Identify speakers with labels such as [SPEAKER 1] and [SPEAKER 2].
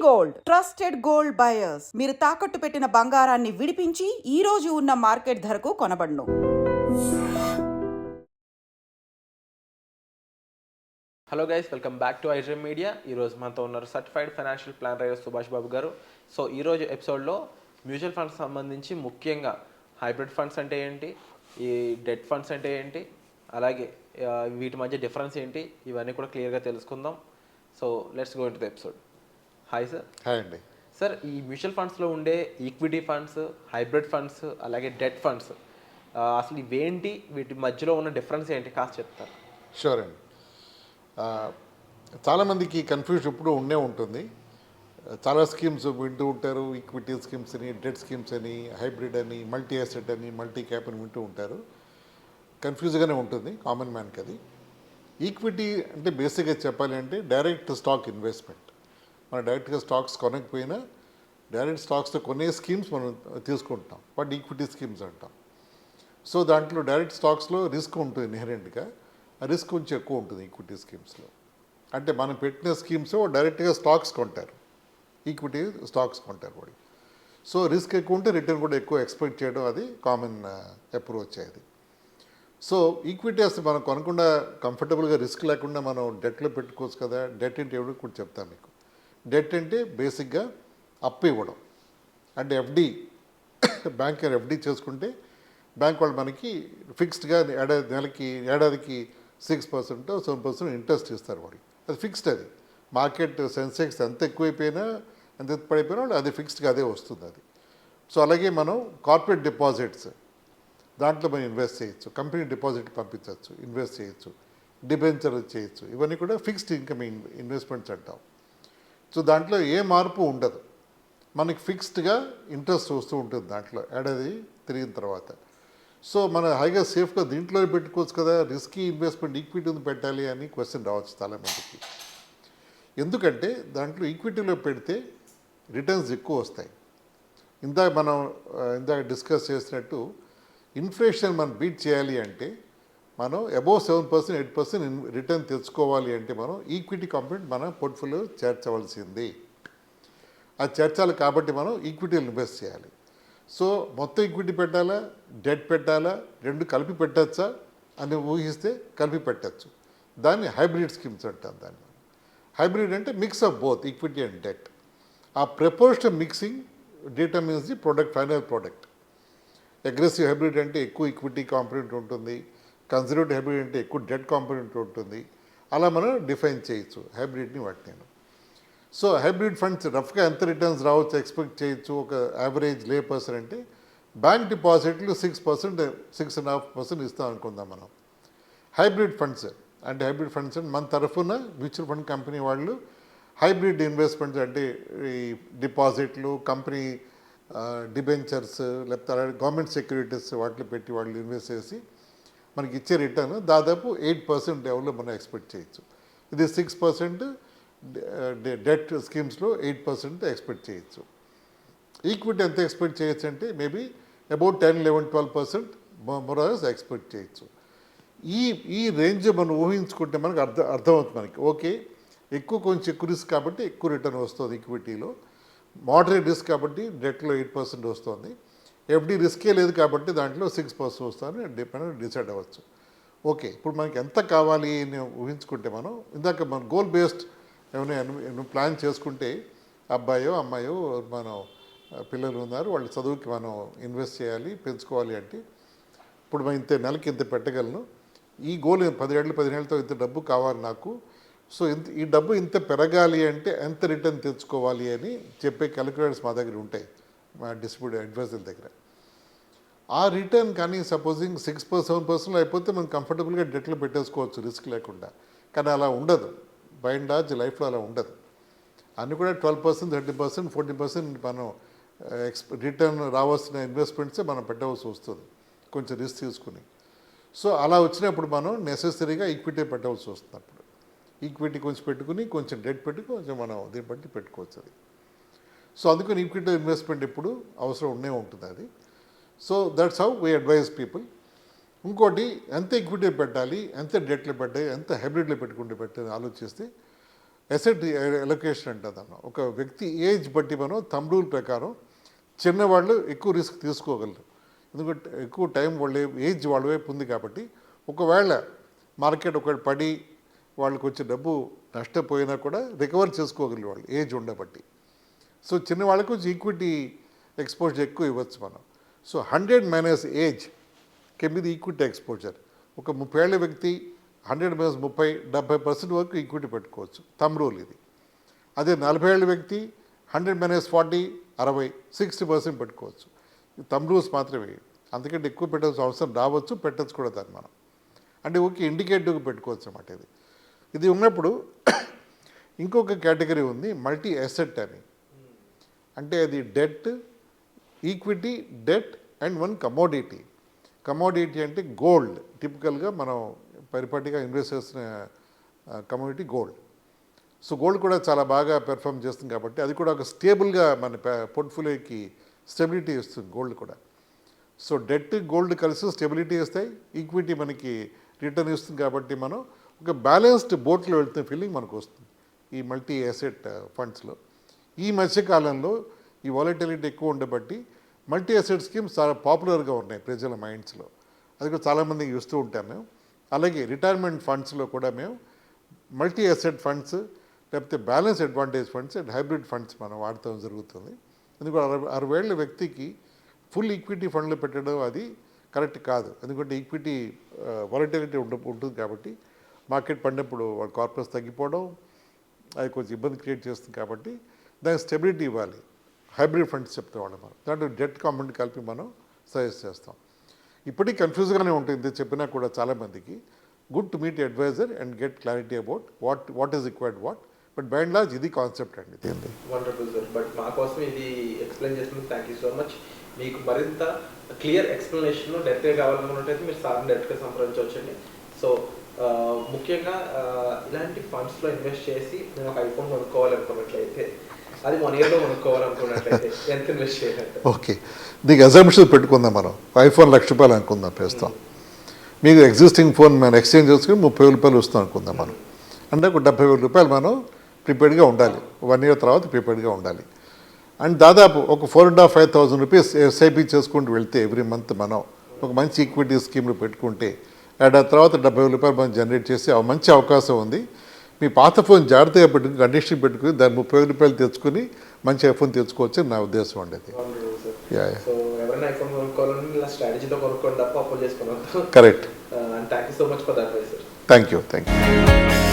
[SPEAKER 1] Gold trusted gold buyers మీరు తాకట్టు పెట్టిన బంగారాన్ని విడిపించి ఈ రోజు ఉన్న మార్కెట్ ధరకు కొనబడును.
[SPEAKER 2] Hello guys, welcome back to iDream media. ఈరోజు మనతో ఉన్నారు certified financial planner Subhash Babu గారు. సో ఈరోజు ఎపిసోడ్లో మ్యూచువల్ ఫండ్స్ సంబంధించి ముఖ్యంగా హైబ్రిడ్ ఫండ్స్ అంటే ఏంటి, ఈ డెట్ ఫండ్స్ అంటే ఏంటి, అలాగే వీటి మధ్య డిఫరెన్స్ ఏంటి, ఇవన్నీ కూడా క్లియర్గా తెలుసుకుందాం. So let's go into the episode. Hi sir.
[SPEAKER 3] Hi అండి.
[SPEAKER 2] సార్, ఈ మ్యూచువల్ ఫండ్స్లో ఉండే ఈక్విటీ ఫండ్స్, హైబ్రిడ్ ఫండ్స్, అలాగే డెట్ ఫండ్స్ అసలు ఇవేంటి, వీటి మధ్యలో ఉన్న డిఫరెన్స్ ఏంటి కాస్త చెప్తారు?
[SPEAKER 3] షూర్ అండి. చాలామందికి కన్ఫ్యూజన్ ఇప్పుడు ఉండే ఉంటుంది. చాలా స్కీమ్స్ వింటూ ఉంటారు, ఈక్విటీ స్కీమ్స్ అని, డెట్ స్కీమ్స్ అని, హైబ్రిడ్ అని, మల్టీ అసెట్ అని, మల్టీ క్యాప్ అని వింటూ ఉంటారు. కన్ఫ్యూజ్గానే ఉంటుంది కామన్ మ్యాన్కి అది. ఈక్విటీ అంటే బేసిక్గా చెప్పాలి అంటే డైరెక్ట్ స్టాక్ ఇన్వెస్ట్మెంట్. మనం డైరెక్ట్గా స్టాక్స్ కొనకపోయినా డైరెక్ట్ స్టాక్స్తో కొనే స్కీమ్స్ మనం తీసుకుంటాం, వాటి ఈక్విటీ స్కీమ్స్ అంటాం. సో దాంట్లో డైరెక్ట్ స్టాక్స్లో రిస్క్ ఉంటుంది ఇన్హెరెంట్గా. ఆ రిస్క్ కొంచెం ఎక్కువ ఉంటుంది ఈక్విటీ స్కీమ్స్లో. అంటే మనం పెట్టిన స్కీమ్స్ డైరెక్ట్గా స్టాక్స్ కొంటారు, ఈక్విటీ స్టాక్స్ కొంటారు వాడి. సో రిస్క్ ఎక్కువ ఉంటే రిటర్న్ కూడా ఎక్కువ ఎక్స్పెక్ట్ చేయడం అది కామన్ అప్రోచ్ అది. సో ఈక్విటీస్ మనం కొనకుండా కంఫర్టబుల్గా రిస్క్ లేకుండా మనం డెట్లో పెట్టుకోవచ్చు కదా. డెట్ అంటే ఎవరికి కూడా చెప్తాను మీకు. డెట్ అంటే బేసిక్గా అప్పు ఇవ్వడం. అంటే ఎఫ్డి, బ్యాంక్ ఎఫ్డి చేసుకుంటే బ్యాంక్ వాళ్ళు మనకి ఫిక్స్డ్గా ఏడాదికి 6% 7% ఇంట్రెస్ట్ ఇస్తారు వాడికి. అది ఫిక్స్డ్. అది మార్కెట్ సెన్సెక్స్ ఎంత ఎక్కువైపోయినా ఎంత పడిపోయినా అది ఫిక్స్డ్గా అదే వస్తుంది అది. సో అలాగే మనం కార్పొరేట్ డిపాజిట్స్ దాంట్లో మనం ఇన్వెస్ట్ చేయొచ్చు, కంపెనీ డిపాజిట్ పంపించవచ్చు, ఇన్వెస్ట్ చేయొచ్చు, డిబెంచర్ చేయొచ్చు. ఇవన్నీ కూడా ఫిక్స్డ్ ఇన్కమ్ ఇన్వెస్ట్మెంట్స్ అంటాం. సో దాంట్లో ఏ మార్పు ఉండదు, మనకి ఫిక్స్డ్గా ఇంట్రెస్ట్ వస్తూ ఉంటుంది దాంట్లో ఏడాది తిరిగిన తర్వాత. సో మన హాయిగా సేఫ్గా దీంట్లో పెట్టుకోవచ్చు కదా. రిస్కీ ఇన్వెస్ట్మెంట్ ఈక్విటీ పెట్టాలి అని క్వశ్చన్ రావచ్చు చాలామందికి. ఎందుకంటే దాంట్లో ఈక్విటీలో పెడితే రిటర్న్స్ ఎక్కువ వస్తాయి. ఇందాక డిస్కస్ చేసినట్టు ఇన్ఫ్లేషన్ మనం బీట్ చేయాలి అంటే మనం అబోవ్ 7% 8% రిటర్న్ తెచ్చుకోవాలి అంటే మనం ఈక్విటీ కాంపోనెంట్ మన పోర్ట్ఫోలియో చేర్చవలసింది. అది చేర్చాలి కాబట్టి మనం ఈక్విటీలు ఇన్వెస్ట్ చేయాలి. సో మొత్తం ఈక్విటీ పెట్టాలా, డెట్ పెట్టాలా, రెండు కలిపి పెట్టచ్చా అని ఊహిస్తే కలిపి పెట్టచ్చు. దాన్ని హైబ్రిడ్ స్కీమ్స్ అంటాం. దాన్ని హైబ్రిడ్ అంటే mix of both equity and debt. ఆ proportion mixing determines the product, final product. Aggressive hybrid అంటే ఎక్కువ ఈక్విటీ కాంపోనెంట్ ఉంటుంది, కన్జర్వేటివ్ హైబ్రిడ్ అంటే ఎక్కువ డెట్ కాంపోనెంట్ ఉంటుంది. అలా మనం డిఫైన్ చేయొచ్చు హైబ్రిడ్ని వాటిని. సో హైబ్రిడ్ ఫండ్స్ రఫ్గా ఎంత రిటర్న్స్ రావచ్చు ఎక్స్పెక్ట్ చేయొచ్చు ఒక యావరేజ్ లే పర్సన్ అంటే బ్యాంక్ డిపాజిట్లు 6% 6.5% ఇస్తాం అనుకుందాం మనం. హైబ్రిడ్ ఫండ్స్ అంటే మన తరఫున మ్యూచువల్ ఫండ్ కంపెనీ వాళ్ళు హైబ్రిడ్ ఇన్వెస్ట్మెంట్స్ అంటే ఈ డిపాజిట్లు, కంపెనీ డిబెంచర్స్, లేకపోతే అలాగే గవర్నమెంట్ సెక్యూరిటీస్ వాటిలో పెట్టి వాళ్ళు ఇన్వెస్ట్ చేసి మనకి ఇచ్చే రిటర్న్ దాదాపు 8% లెవెల్లో మనం ఎక్స్పెక్ట్ చేయొచ్చు. ఇది 6% డెట్ స్కీమ్స్లో 8% ఎక్స్పెక్ట్ చేయొచ్చు. ఈక్విటీ ఎంత ఎక్స్పెక్ట్ చేయొచ్చు అంటే మేబీ అబౌట్ 10, 11, 12% మొరాస్ ఎక్స్పెక్ట్ చేయొచ్చు. ఈ రేంజ్ మనం ఊహించుకుంటే మనకు అర్థమవుతుంది మనకి. ఓకే, కొంచెం ఎక్కువ రిస్క్ కాబట్టి ఎక్కువ రిటర్న్ వస్తుంది ఈక్విటీలో, మోడరేట్ రిస్క్ కాబట్టి డెట్లో 8% వస్తుంది, ఎఫ్డి రిస్కే లేదు కాబట్టి దాంట్లో 6% వస్తుందని డిసైడ్ అవ్వచ్చు. ఓకే, ఇప్పుడు మనకి ఎంత కావాలి అని ఊహించుకుంటే ఇందాక మనం గోల్ బేస్డ్ ఏమైనా ప్లాన్ చేసుకుంటే అబ్బాయో అమ్మాయో మనం పిల్లలు ఉన్నారు, వాళ్ళ చదువుకి మనం ఇన్వెస్ట్ చేయాలి, పెంచుకోవాలి అంటే ఇప్పుడు మనం నెలకి ఇంత పెట్టగలను, ఈ గోల్ 10 ఏళ్ళు 15 ఏళ్ళతో ఇంత డబ్బు కావాలి నాకు. సో ఈ డబ్బు ఇంత పెరగాలి అంటే ఎంత రిటర్న్ తెచ్చుకోవాలి అని చెప్పే క్యాలిక్యులేటర్స్ మా దగ్గర ఉంటాయి, మా డిస్ట్రిబ్యూటర్ అడ్వైజర్ దగ్గర. ఆ రిటర్న్ కానీ సపోజింగ్ 6% 7% అయిపోతే మనం కంఫర్టబుల్గా డెట్లో పెట్టేసుకోవచ్చు రిస్క్ లేకుండా. కానీ అలా ఉండదు, బై అండ్ లార్జ్ లైఫ్లో అలా ఉండదు. అన్నీ కూడా 12%, 30%, 40% మనం రిటర్న్ రావాల్సిన ఇన్వెస్ట్మెంట్సే మనం పెట్టవలసి వస్తుంది కొంచెం రిస్క్ తీసుకుని. సో అలా వచ్చినప్పుడు మనం నెసెసరీగా ఈక్విటీ పెట్టవలసి వస్తుంది. అప్పుడు ఈక్విటీ కొంచెం పెట్టుకుని కొంచెం డెట్ పెట్టి కొంచెం మనం దీన్ని బట్టి పెట్టుకోవచ్చు అది. సో అందుకని ఈక్విటీ ఇన్వెస్ట్మెంట్ ఎప్పుడు అవసరం ఉంటుంది అది. So that's how we advise people. ఇంకోటి ఎంత ఈక్విటీ పెట్టాలి, ఎంత డెట్లో పెట్టాలి, ఎంత హైబ్రిడ్లో పెట్టాలి ఆలోచిస్తే అసెట్ ఎలొకేషన్ అంటుంది అన్న. ఒక వ్యక్తి ఏజ్ బట్టి మనం థంబ్ రూల్ ప్రకారం చిన్నవాళ్ళు ఎక్కువ రిస్క్ తీసుకోగలరు, ఎందుకంటే ఎక్కువ టైం వాళ్ళ ఏజ్ వాళ్ళ వైపు ఉంది కాబట్టి. ఒకవేళ మార్కెట్ ఒకటి పడి వాళ్ళకి వచ్చే డబ్బు నష్టపోయినా కూడా రికవర్ చేసుకోగలరు వాళ్ళు ఏజ్ ఉండబట్టి. సో చిన్నవాళ్ళకి కొంచెం ఈక్విటీ ఎక్స్పోజర్ ఎక్కువ ఇవ్వచ్చు మనం. So 100 minus age can be the equity exposure. ఒక 30 ఏళ్ల వ్యక్తి 100 మైనస్ 30-70% వరకు ఈక్విటీ పెట్టుకోవచ్చు, థంబ్ రూల్ ఇది. అదే 40 ఏళ్ల వ్యక్తి 100 మైనస్ 40-60% పెట్టుకోవచ్చు. థంబ్ రూల్స్ మాత్రమే, అందుకంటే ఎక్కువ పెట్టాల్సిన అవసరం రావచ్చు, పెట్టచ్చు కూడా దాన్ని మనం. అంటే ఓకే ఇండికేటివ్గా పెట్టుకోవచ్చు అన్నమాట. ఇది ఉన్నప్పుడు ఇంకొక కేటగిరీ ఉంది మల్టీ అసెట్ అని. అంటే అది debt, equity, debt and one commodity. Commodity అంటే గోల్డ్. టిపికల్గా మనం పరిపాటిగా ఇన్వెస్ట్ చేసిన కమోడిటీ గోల్డ్. సో గోల్డ్ కూడా చాలా బాగా పెర్ఫామ్ చేస్తుంది కాబట్టి అది కూడా ఒక స్టేబుల్గా మన పోర్ట్ఫోలియోకి స్టెబిలిటీ ఇస్తుంది గోల్డ్ కూడా. సో డెట్ గోల్డ్ కలిసి స్టెబిలిటీ ఇస్తాయి, ఈక్విటీ మనకి రిటర్న్ ఇస్తుంది. కాబట్టి మనం ఒక బ్యాలెన్స్డ్ బోట్లో వెళ్తున్న ఫీలింగ్ మనకు వస్తుంది ఈ మల్టీ అసెట్ ఫండ్స్లో. ఈ మధ్యకాలంలో ఈ వాలటిలిటీ ఎక్కువ ఉండబట్టి మల్టీ అసెట్ స్కీమ్స్ చాలా పాపులర్గా ఉన్నాయి ప్రజల మైండ్స్లో. అది కూడా చాలామందికి ఇస్తూ ఉంటాం మేము. అలాగే రిటైర్మెంట్ ఫండ్స్లో కూడా మేము మల్టీ అసెట్ ఫండ్స్, లేకపోతే balance advantage funds and hybrid funds మనం వాడటం జరుగుతుంది. ఎందుకంటే 60 ఏళ్ల వ్యక్తికి ఫుల్ ఈక్విటీ ఫండ్లో పెట్టడం అది కరెక్ట్ కాదు, ఎందుకంటే ఈక్విటీ వాలటిలిటీ ఉంటుంది కాబట్టి మార్కెట్ పడినప్పుడు వాళ్ళ కార్పొరేట్స్ తగ్గిపోవడం అది కొంచెం ఇబ్బంది క్రియేట్ చేస్తుంది. కాబట్టి దానికి స్టెబిలిటీ ఇవ్వాలి. హైబ్రిడ్ ఫండ్స్ చెప్తాం వాళ్ళు మనం, దాంట్లో డెట్ కాంపోనెంట్ కలిపి మనం సజెస్ట్ చేస్తాం. ఇప్పటికీ కన్ఫ్యూజ్గానే ఉంటుంది చెప్పినా కూడా చాలామందికి. Good to meet advisor and get clarity about what is required what. But by and large ఇది కాన్సెప్ట్ అండి. దీన్ని
[SPEAKER 2] వండర్ఫుల్ సార్. బట్ మా కోసం ఇది ఎక్స్ప్లెయిన్ చేసినందుకు థ్యాంక్ యూ సో మచ్. మీకు మరింత క్లియర్ ఎక్స్ప్లెనేషన్ డైరెక్ట్గా కావాలనుకున్నట్టయితే మీరు సార్ని డైరెక్ట్గా సంప్రదించవచ్చండి. సో ముఖ్యంగా ఇలాంటి ఫండ్స్లో ఇన్వెస్ట్ చేసి నేను ఒక ఐఫోన్ కొనుక్కోవాలనుకున్నట్లయితే, అది 1 yearలో కొనుక్కోవాలనుకున్నట్లయితే ఎంత ఇన్వెస్ట్ చేయాలంటే?
[SPEAKER 3] ఓకే, దీనికి అజంప్షన్ పెట్టుకుందాం మనం. ఐఫోన్ ₹1,00,000 అనుకుందాం ప్రస్తుతం. మీకు ఎగ్జిస్టింగ్ ఫోన్ మనం ఎక్స్చేంజ్ చేసుకుని ₹30,000 వస్తాం అనుకుందాం మనం. అంటే ఒక ₹70,000 మనం ప్రిపేర్డ్గా ఉండాలి. 1 year తర్వాత ప్రిపేర్డ్గా ఉండాలి. అండ్ దాదాపు ఒక ₹4,500 ఎస్ఐపి చేసుకుంటూ వెళ్తే ఎవ్రీ మంత్ మనం ఒక మంచి ఈక్విటీ స్కీమ్లో పెట్టుకుంటే ఏడాది తర్వాత ₹70,000 మనం జనరేట్ చేసి మంచి అవకాశం ఉంది. మీ పాత ఫోన్ జాగ్రత్తగా పెట్టుకుని కండిషన్ పెట్టుకుని దాన్ని ₹30,000 తెచ్చుకుని మంచి ఐఫోన్ తెచ్చుకోవచ్చు నా ఉద్దేశం అండి. అది
[SPEAKER 2] సో ఎవరైనా ఐఫోన్ కొనుక్కోవాలని ఇలా స్ట్రాటజీతో కొనుక్కోండి తప్ప అప్పులు చేసుకోవద్దు.
[SPEAKER 3] Correct.
[SPEAKER 2] And thank you so much for that advice sir.
[SPEAKER 3] Thank you.